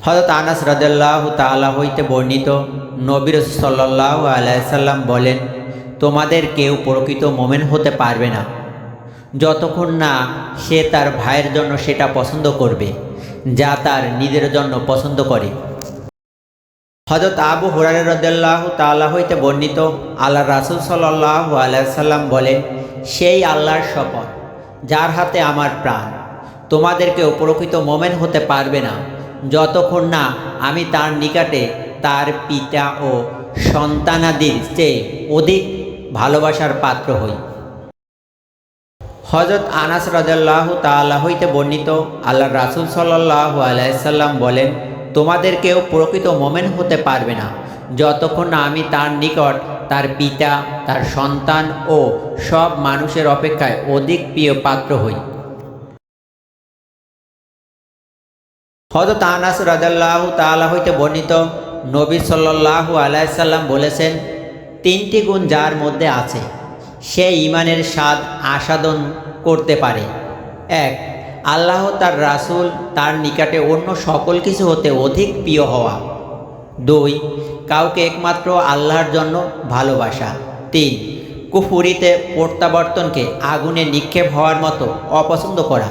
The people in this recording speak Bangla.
হযরত আনাস রাদিয়াল্লাহু তাআলা হইতে বর্ণিত, নবী রাসূল সাল্লাল্লাহু আলাইহি সাল্লাম বলেন, তোমাদের কেউ প্রকৃত মুমিন হতে পারবে না যতক্ষণ না সে তার ভাইয়ের জন্য সেটা পছন্দ করবে যা তার নিজের জন্য পছন্দ করে। হযরত আবু হুরায়রা রাদিয়াল্লাহু তাআলা হইতে বর্ণিত, আল্লাহর রাসূল সাল্লাল্লাহু আলাইহি সাল্লাম বলেন, সেই আল্লাহর শপথ যার হাতে আমার প্রাণ, তোমাদের কেউ প্রকৃত মুমিন হতে পারবে না যতক্ষণ না আমি তার নিকটে তার পিতা ও সন্তানাদির চেয়ে অধিক ভালোবাসার পাত্র হই। হযরত আনাস রাদিয়াল্লাহু তাআলা হইতে বর্ণিত, আল্লাহর রাসূল সাল্লাল্লাহু আলাইহি সাল্লাম বলেন, তোমাদের কেউ প্রকৃত মুমিন হতে পারবে না যতক্ষণ না আমি তার নিকট তার পিতা, তার সন্তান ও সব মানুষের অপেক্ষায় অধিক প্রিয় পাত্র হই। হযরত আনাস রাদিয়াল্লাহু তাআলা হইতে বর্ণিত, নবী সাল্লাল্লাহু আলাইহি সাল্লাম বলেছেন, তিনটি গুণ যার মধ্যে আছে সে ঈমানের স্বাদ আস্বাদন করতে পারে। ১. আল্লাহ তার রাসূল তার নিকটে অন্য সকল কিছু হতে অধিক প্রিয় হওয়া। ২. কাউকে একমাত্র আল্লাহর জন্য ভালোবাসা। ৩. কুফরিতে প্রত্যাবর্তনকে আগুনে নিক্ষেপ হওয়ার মতো অপছন্দ করা।